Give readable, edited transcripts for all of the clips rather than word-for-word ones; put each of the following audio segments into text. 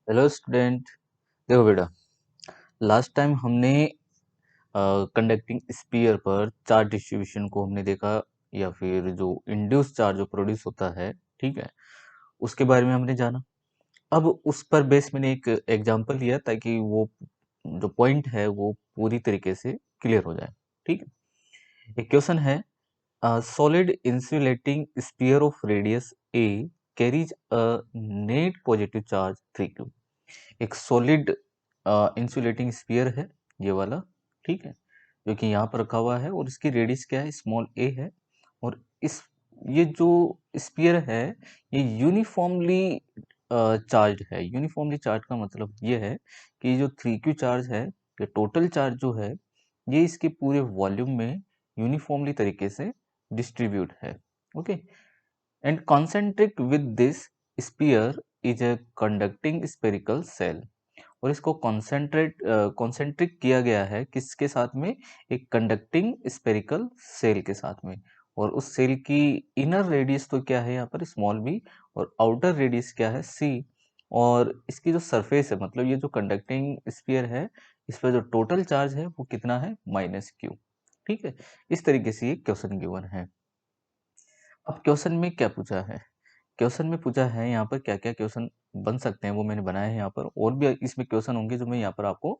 Hello student. देखो बेटा, last time हमने कंडक्टिंग स्पीयर पर चार्ज डिस्ट्रीब्यूशन को हमने देखा, या फिर जो इंड्यूस चार्ज जो प्रोड्यूस होता है, ठीक है, उसके बारे में हमने जाना। अब उस पर बेस मैंने एक एग्जांपल लिया ताकि वो जो पॉइंट है वो पूरी तरीके से क्लियर हो जाए। ठीक है, एक क्वेश्चन है, solid insulating sphere of radius a carries a net positive charge 3q। एक सॉलिड इंसुलेटिंग स्फीयर है ये वाला, ठीक है, जो कि यहाँ पर रखा हुआ है और इसकी रेडियस क्या है, स्मॉल ए है। और इस ये जो स्फीयर है ये यूनिफॉर्मली चार्ज है। यूनिफॉर्मली चार्ज का मतलब ये है कि जो 3q चार्ज है, ये टोटल चार्ज जो है, ये इसके पूरे वॉल्यूम में यूनिफॉर्मली तरीके से डिस्ट्रीब्यूट है। Okay, and concentric with this sphere is a conducting spherical cell। और इसको कॉन्सेंट्रिक किया गया है किसके साथ में, एक कंडक्टिंग स्पेरिकल सेल के साथ में। और उस सेल की इनर रेडियस तो क्या है यहाँ पर, स्मॉल बी, और आउटर रेडियस क्या है, सी। और इसकी जो सरफेस है, मतलब ये जो कंडक्टिंग स्फीयर है, इस पर जो टोटल चार्ज है वो कितना है, -q। ठीक है, इस तरीके से ये क्वेश्चन गिवन है। अब क्वेश्चन में क्या पूछा है, क्वेश्चन में पूछा है यहाँ पर क्या क्या क्वेश्चन बन सकते हैं वो मैंने बनाए हैं यहाँ पर, और भी इसमें क्वेश्चन होंगे जो मैं यहाँ पर आपको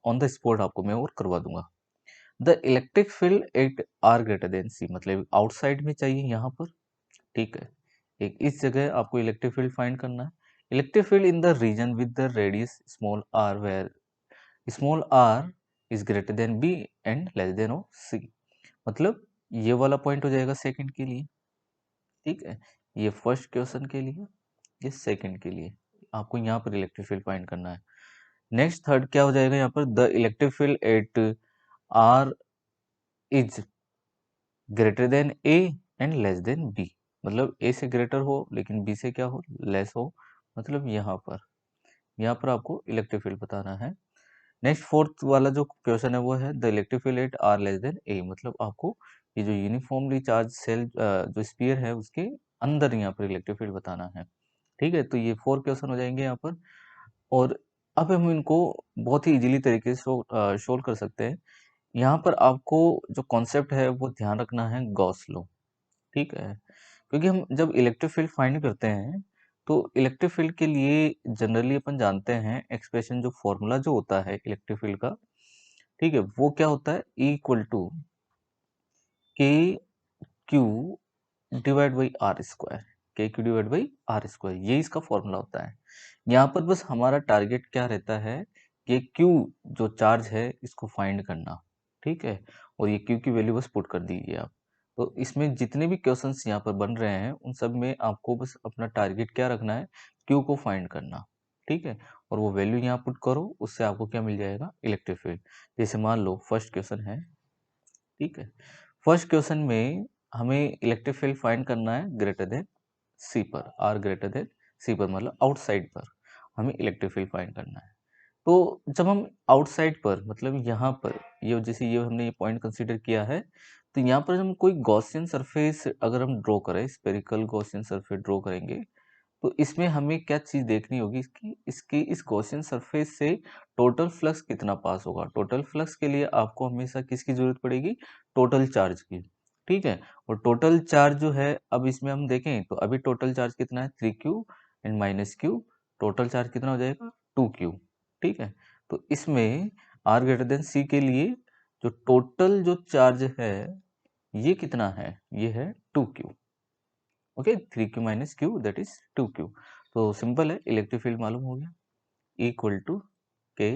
ऑन द स्पॉट आपको मैं और करवा दूंगा। The electric field at r greater than c, मतलब आउटसाइड में चाहिए यहाँ पर। ठीक है, एक इस जगह आपको इलेक्ट्रिक फील्ड फाइंड करना है। Electric field in the region with the radius small r where small r is greater than b and less than of c. मतलब ये वाला पॉइंट हो जाएगा सेकंड के लिए। ठीक है, ये फर्स्ट क्वेश्चन के लिए, ये सेकंड के लिए आपको यहाँ पर इलेक्ट्रिक फील्ड फाइंड करना है। नेक्स्ट थर्ड क्या हो जाएगा यहाँ पर, the electric field at r is greater than a and less than b. मतलब ए से ग्रेटर हो लेकिन बी से क्या हो, लेस हो। मतलब यहाँ पर आपको इलेक्ट्रिक फील्ड बताना है। नेक्स्ट फोर्थ वाला जो क्वेश्चन है वो है the electric field at r less than a. मतलब आपको ये जो यूनिफॉर्मली चार्ज सेल जो स्पीयर है उसके अंदर यहाँ पर इलेक्ट्रिक फील्ड बताना है। ठीक है, तो ये 4 क्वेश्चन हो जाएंगे यहाँ पर। और अब हम इनको बहुत ही इजीली तरीके से सोल्व कर सकते हैं। यहाँ पर आपको जो कॉन्सेप्ट है वो ध्यान रखना है, गॉस लॉ। ठीक है, क्योंकि हम जब इलेक्ट्रिक फील्ड फाइंड करते हैं तो इलेक्ट्रिक फील्ड के लिए जनरली अपन जानते हैं एक्सप्रेशन, जो फॉर्मूला जो होता है इलेक्ट्रिक फील्ड का, ठीक है, वो क्या होता है, E equal to k q divide by r square. K q divide by r square, ये इसका फॉर्मूला होता है। यहाँ पर बस हमारा टारगेट क्या रहता है कि क्यू जो चार्ज है इसको फाइंड करना। ठीक है, और ये क्यू की वैल्यू बस पुट कर दीजिए आप। तो इसमें जितने भी क्वेश्चंस यहाँ पर बन रहे हैं उन सब में आपको बस अपना टारगेट क्या रखना है, क्यू को फाइंड करना। ठीक है, और वो वैल्यू यहाँ पुट करो, उससे आपको क्या मिल जाएगा, इलेक्ट्रिक फील्ड। जैसे मान लो फर्स्ट क्वेश्चन है। ठीक है, फर्स्ट क्वेश्चन में हमें इलेक्ट्रिक फील्ड फाइंड करना है ग्रेटर देन सी पर, आर ग्रेटर देन सी पर, मतलब आउटसाइड पर हमें इलेक्ट्रिक फील्ड फाइंड करना है। तो जब हम आउटसाइड पर, मतलब यहाँ पर ये जैसे ये हमने ये पॉइंट कंसीडर किया है, तो यहाँ पर हम कोई गॉसियन सरफेस अगर हम ड्रॉ करें, स्पेरिकल गॉसियन सरफेस ड्रॉ करेंगे, तो इसमें हमें क्या चीज देखनी होगी, इसकी इस गॉसियन सरफेस से टोटल फ्लक्स कितना पास होगा। टोटल फ्लक्स के लिए आपको हमेशा किसकी जरूरत पड़ेगी, टोटल चार्ज की। ठीक है, और टोटल चार्ज जो है, अब इसमें हम देखें तो अभी टोटल चार्ज कितना है, 3q and -q। Total charge कितना हो जाएगा, 2q। ठीक है, तो इसमें r ग्रेटर देन c के लिए जो टोटल जो चार्ज है ये कितना है, ये है 2q। Okay, 3q minus Q that is 2q। तो सिंपल है, इलेक्ट्रिक फील्ड मालूम हो गया, equal to k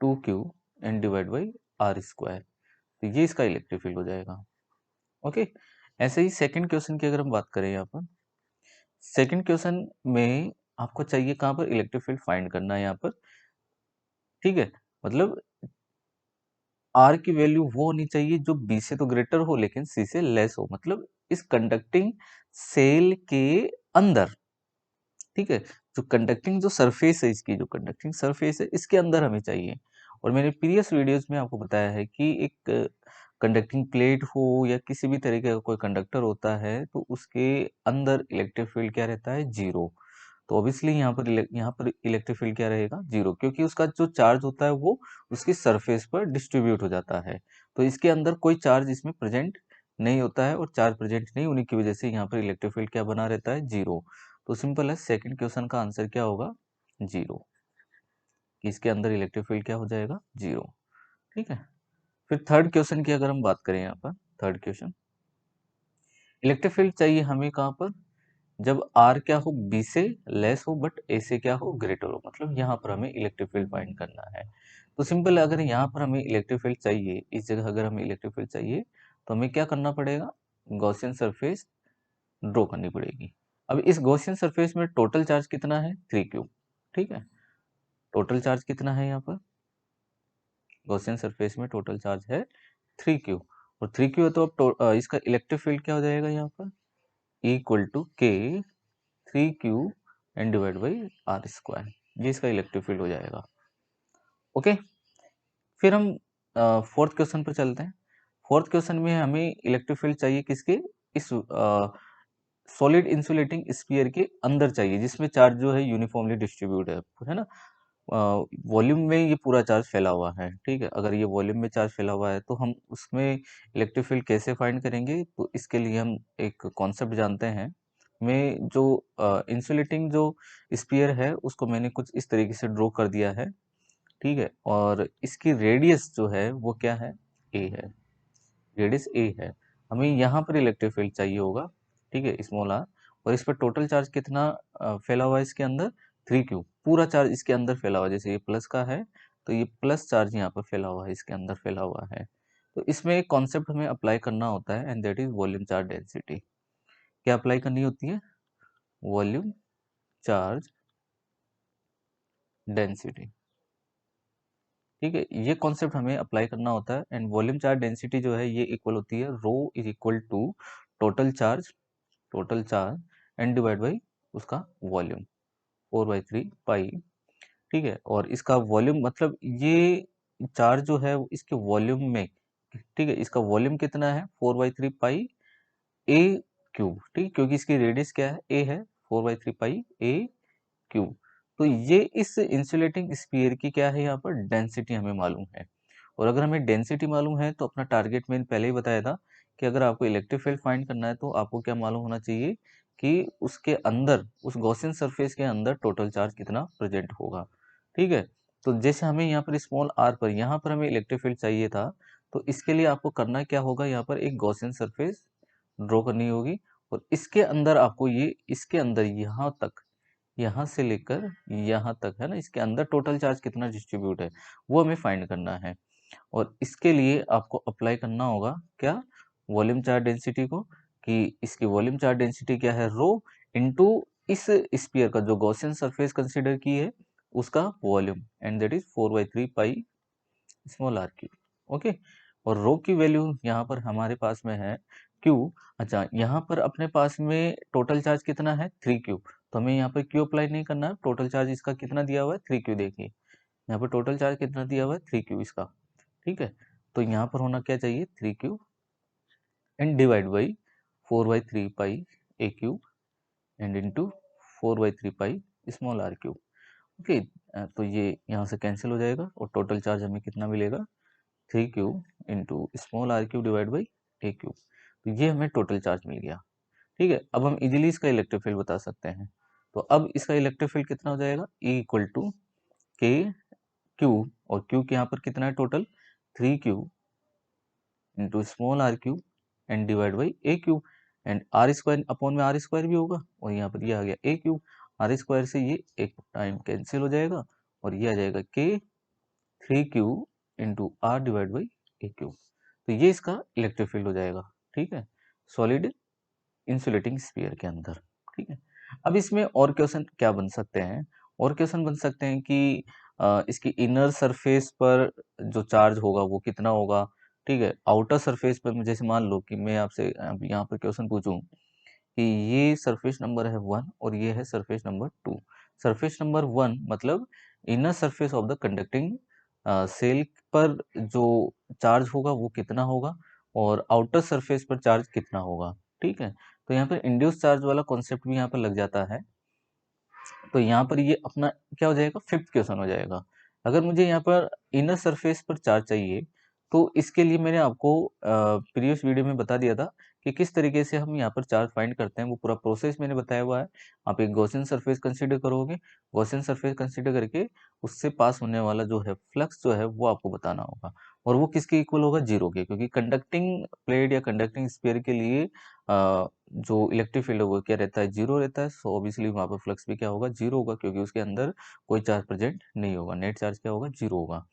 2q and divide by r square. तो ये इसका इलेक्ट्रिक फील्ड हो जाएगा। ओके, ऐसे ही सेकंड क्वेश्चन की अगर हम बात करें, यहाँ पर सेकंड क्वेश्चन में आपको चाहिए कहाँ पर, इलेक्ट्रिक फील्ड फाइंड करना है यहाँ पर। ठीक है, मतलब आर की वैल्यू वो होनी चाहिए जो बी से तो ग्रेटर हो लेकिन सी से लेस हो, मतलब इस कंडक्टिंग सेल के अंदर। ठीक है, जो कंडक्टिंग जो सरफेस है, इसकी जो कंडक्टिंग सरफेस है इसके अंदर हमें चाहिए। और मैंने प्रीवियस वीडियोस में आपको बताया है कि एक कंडक्टिंग प्लेट हो या किसी भी तरीके का कोई कंडक्टर होता है तो उसके अंदर इलेक्ट्रिक फील्ड क्या रहता है, जीरो। तो ऑब्वियसली यहाँ पर इलेक्ट्रिक फील्ड क्या रहेगा, जीरो, क्योंकि उसका जो चार्ज होता है वो उसकी सरफेस पर डिस्ट्रीब्यूट हो जाता है। तो इसके अंदर कोई चार्ज इसमें प्रेजेंट नहीं होता है, और चार्ज प्रेजेंट नहीं होने की वजह से यहाँ पर इलेक्ट्रिक फील्ड क्या बना रहता है, जीरो। तो सिंपल है, सेकंड क्वेश्चन का आंसर क्या होगा, जीरो। इसके अंदर इलेक्ट्रिक फील्ड क्या हो जाएगा, जीरो। ठीक है। फिर थर्ड क्वेश्चन की अगर हम बात करें, यहाँ पर थर्ड क्वेश्चन, इलेक्ट्रिक फील्ड चाहिए हमें कहाँ पर, जब आर क्या हो, बी से लेस हो बट ए से क्या हो, ग्रेटर हो, मतलब यहाँ पर हमें इलेक्ट्रिक फील्ड फाइंड करना है। तो सिंपल है, अगर यहाँ पर हमें इलेक्ट्रिक फील्ड चाहिए, इस जगह अगर हमें इलेक्ट्रिक फील्ड चाहिए, तो हमें क्या करना पड़ेगा, गॉसियन सरफेस ड्रॉ करनी पड़ेगी। अब इस गॉसियन सरफेस में टोटल चार्ज कितना है, 3Q। ठीक है, टोटल चार्ज कितना है यहाँ पर, गॉसियन सरफेस में टोटल चार्ज है 3Q। और 3Q है तो अब इसका इलेक्ट्रिक फील्ड क्या हो जाएगा यहाँ पर, equal to k 3Q and divide by r square, ये इसका इलेक्ट्रिक फील्ड हो जाएगा। ओके, फिर हम फोर्थ क्वेश्चन पर चलते हैं। फोर्थ क्वेश्चन में हमें इलेक्ट्रिक फील्ड चाहिए किसके, इस सॉलिड इंसुलेटिंग स्फीयर के अंदर चाहिए, जिसमें चार्ज जो है यूनिफॉर्मली डिस्ट्रीब्यूट है ना। वॉल्यूम में ये पूरा चार्ज फैला हुआ है, ठीक है। अगर ये वॉल्यूम में चार्ज फैला हुआ है तो हम उसमें इलेक्ट्रिक फील्ड कैसे फाइंड करेंगे, तो इसके लिए हम एक कॉन्सेप्ट जानते हैं। मैं जो इंसुलेटिंग जो स्फीयर है उसको मैंने कुछ इस तरीके से ड्रॉ कर दिया है, ठीक है। और इसकी रेडियस जो है वो क्या है, ए है, रेडियस ए है। हमें यहाँ पर इलेक्ट्रिक फील्ड चाहिए होगा, ठीक है, स्मॉल आर। और इस पर टोटल चार्ज कितना फैला हुआ है इसके अंदर, 3Q, पूरा चार्ज इसके अंदर फैला हुआ है। जैसे ये प्लस का है तो ये प्लस चार्ज यहाँ पर फैला हुआ है, इसके अंदर फैला हुआ है। तो इसमें एक कॉन्सेप्ट हमें अप्लाई करना होता है, and that is volume charge density. क्या अप्लाई करनी होती है, वॉल्यूम चार्ज डेंसिटी। ठीक है, ये कॉन्सेप्ट हमें अप्लाई करना होता है। एंड वॉल्यूम चार्ज डेंसिटी जो है ये इक्वल होती है rho is equal to total charge and divide by उसका वॉल्यूम, 4/3 पाई। ठीक है, और इसका वॉल्यूम मतलब ये चार्ज जो है इसके वॉल्यूम में, ठीक है, इसका वॉल्यूम कितना है, 4/3 पाई ए क्यूब, ठीक, क्योंकि इसकी रेडियस क्या है, ए है, 4/3 पाई ए क्यूब। तो ये इस इंसुलेटिंग स्फीयर की क्या है, यहाँ पर डेंसिटी हमें मालूम है। और अगर हमें डेंसिटी मालूम है तो अपना टारगेट मैंने पहले ही बताया था कि अगर आपको इलेक्ट्रिक फील्ड फाइंड करना है तो आपको क्या मालूम होना चाहिए कि उसके अंदर, उस गॉसियन सरफेस के अंदर टोटल चार्ज कितना प्रेजेंट होगा। ठीक है, तो जैसे हमें यहाँ पर स्मॉल आर पर, यहाँ पर हमें इलेक्ट्रिक फील्ड चाहिए था, तो इसके लिए आपको करना क्या होगा, यहाँ पर एक गॉसियन सरफेस ड्रॉ करनी होगी। और इसके अंदर आपको ये, इसके अंदर यहाँ तक, यहाँ से लेकर यहाँ तक, है ना, इसके अंदर टोटल चार्ज कितना डिस्ट्रीब्यूट है वो हमें फाइंड करना है। और इसके लिए आपको अप्लाई करना होगा क्या, वॉल्यूम चार्ज डेंसिटी को, कि इसकी वॉल्यूम चार्ज डेंसिटी क्या है, रो इनटू इस स्फीयर का जो गॉसियन सरफेस कंसीडर की है उसका volume, and that is 4/3 pi small r cube. Okay, और रो की वैल्यू यहाँ पर हमारे पास में है क्यू। अच्छा, यहाँ पर अपने पास में टोटल चार्ज कितना है, 3Q, तो हमें यहाँ पर क्यू अप्लाई नहीं करना है। टोटल चार्ज इसका कितना दिया हुआ है, 3Q, देखिए यहाँ पर टोटल चार्ज कितना दिया हुआ है, 3Q इसका। ठीक है, तो यहाँ पर होना क्या चाहिए, 3Q and divide by 4/3 pi a cube and into 4/3 pi small r cube. Okay, तो ये यहाँ से कैंसिल हो जाएगा और टोटल चार्ज हमें कितना मिलेगा, 3Q into small r cube divide by a cube. तो ये हमें टोटल चार्ज मिल गया। ठीक है, अब हम इजीली इसका इलेक्ट्रिक फील्ड बता सकते हैं। तो अब इसका इलेक्ट्रिक फील्ड कितना हो जाएगा, E equal to k q, और क्यू के यहाँ पर कितना है total, 3Q into small r cube and divide by a cube. And r square upon में आर स्क्वायर भी होगा, और यहाँ पर ये आ गया ए क्यूब। आर स्क्वायर से ये एक टाइम कैंसिल हो जाएगा, और ये आ जाएगा के 3Q into r divide by a cube. तो ये इसका इलेक्ट्रिक फील्ड हो जाएगा। ठीक है, सॉलिड इंसुलेटिंग स्फीयर के अंदर। ठीक है, अब इसमें और क्वेश्चन क्या बन सकते हैं, और क्वेश्चन बन सकते हैं कि इसकी इनर सरफेस पर जो चार्ज होगा वो कितना होगा। ठीक है, आउटर सरफेस पर जैसे मान लो कि मैं आपसे अब यहाँ पर क्वेश्चन पूछूं कि ये सरफेस नंबर है 1 और ये है सरफेस नंबर 2। सरफेस नंबर 1 मतलब inner surface of the conducting shell पर जो चार्ज होगा वो कितना होगा, और आउटर सरफेस पर चार्ज कितना होगा। ठीक है, तो यहाँ पर इंड्यूस चार्ज वाला कॉन्सेप्ट भी यहाँ पर लग जाता है। तो यहाँ पर ये अपना क्या हो जाएगा, फिफ्थ क्वेश्चन हो जाएगा। अगर मुझे यहाँ पर इनर सरफेस पर चार्ज चाहिए, तो इसके लिए मैंने आपको प्रीवियस वीडियो में बता दिया था कि किस तरीके से हम यहाँ पर चार्ज फाइंड करते हैं, वो पूरा प्रोसेस मैंने बताया हुआ है। आप एक गॉसियन सरफेस कंसीडर करोगे, गॉसियन सरफेस कंसीडर करके उससे पास होने वाला जो है फ्लक्स जो है वो आपको बताना होगा, और वो किसके इक्वल होगा, जीरो के, क्योंकि कंडक्टिंग प्लेट या कंडक्टिंग स्फीयर के लिए जो इलेक्ट्रिक फील्ड होगा क्या रहता है, जीरो रहता है। सो ऑब्वियसली वहाँ पर फ्लक्स भी क्या होगा, जीरो होगा, क्योंकि उसके अंदर कोई चार्ज प्रेजेंट नहीं होगा, नेट चार्ज क्या होगा, जीरो होगा।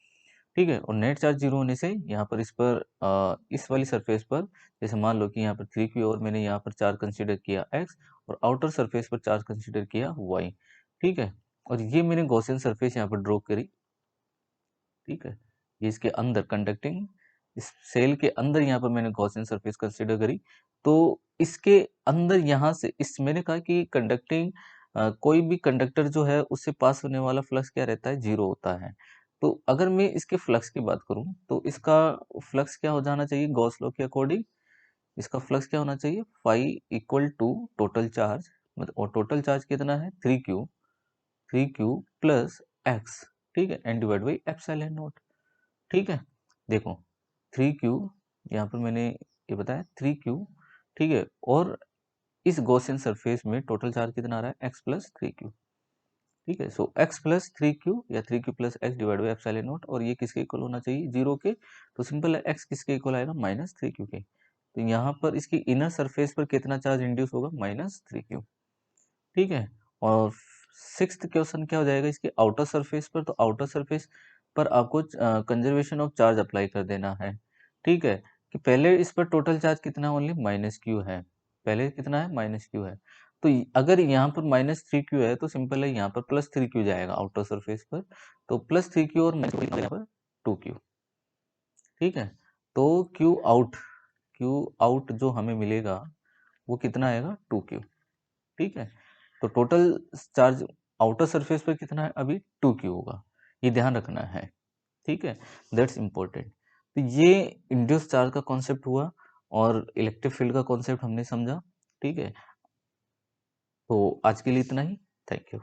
ठीक है, और नेट चार्ज जीरो होने से यहाँ पर इस पर इस वाली सरफेस पर, जैसे मान लो कि यहाँ पर 3q और मैंने यहाँ पर चार्ज कंसीडर किया x, और आउटर सरफेस पर चार्ज कंसीडर किया y। ठीक है, और ये मैंने गॉसियन सरफेस यहाँ पर ड्रॉ करी। ठीक है, ये इसके अंदर कंडक्टिंग, इस सेल के अंदर यहाँ पर मैंने गॉसियन सरफेस कंसीडर करी। तो इसके अंदर यहाँ से इस मैंने कहा कि कंडक्टिंग कोई भी कंडक्टर जो है उससे पास होने वाला फ्लक्स क्या रहता है, जीरो होता है। तो अगर मैं इसके फ्लक्स की बात करूं तो इसका फ्लक्स क्या हो जाना चाहिए, गॉस लॉ के अकॉर्डिंग इसका फ्लक्स क्या होना चाहिए, phi equal to total charge, मतलब और टोटल चार्ज कितना है, 3q प्लस एक्स। ठीक है, and divide by epsilon not. ठीक है, देखो 3q, यहाँ पर मैंने ये बताया 3q। ठीक है, और इस गॉसियन सरफेस में टोटल चार्ज कितना आ रहा है, x प्लस 3q। ठीक है, सो x प्लस 3q या 3q plus x divide by epsilon not, और ये किसके इक्वल होना चाहिए, जीरो के। तो सिंपल है, x किसके इक्वल आएगा, माइनस 3q के। तो यहाँ पर इसकी इनर सरफेस पर कितना चार्ज इंड्यूस होगा, माइनस 3q। ठीक है, और सिक्स्थ क्वेश्चन क्या हो जाएगा इसके आउटर सरफेस पर, तो आउटर सरफेस पर आपको कंजर्वेशन ऑफ चार्ज अप्लाई कर देना है। ठीक है, कि पहले इस पर टोटल चार्ज कितना, ओनली माइनस क्यू है, पहले कितना है, माइनस क्यू है। तो अगर यहाँ पर माइनस 3q है तो सिंपल है, यहाँ पर प्लस 3q जाएगा आउटर सरफेस पर। तो प्लस 3q और माइनस यहाँ पर 2q। ठीक है, तो क्यू आउट जो हमें मिलेगा वो कितना आएगा, 2q। ठीक है, तो टोटल चार्ज आउटर सरफेस पर कितना है, अभी 2q होगा, ये ध्यान रखना है। ठीक है, दैट्स इंपॉर्टेंट। तो ये इंड्यूस चार्ज का कॉन्सेप्ट हुआ, और इलेक्ट्रिक फील्ड का कॉन्सेप्ट हमने समझा। ठीक है, तो आज के लिए इतना ही। Thank you.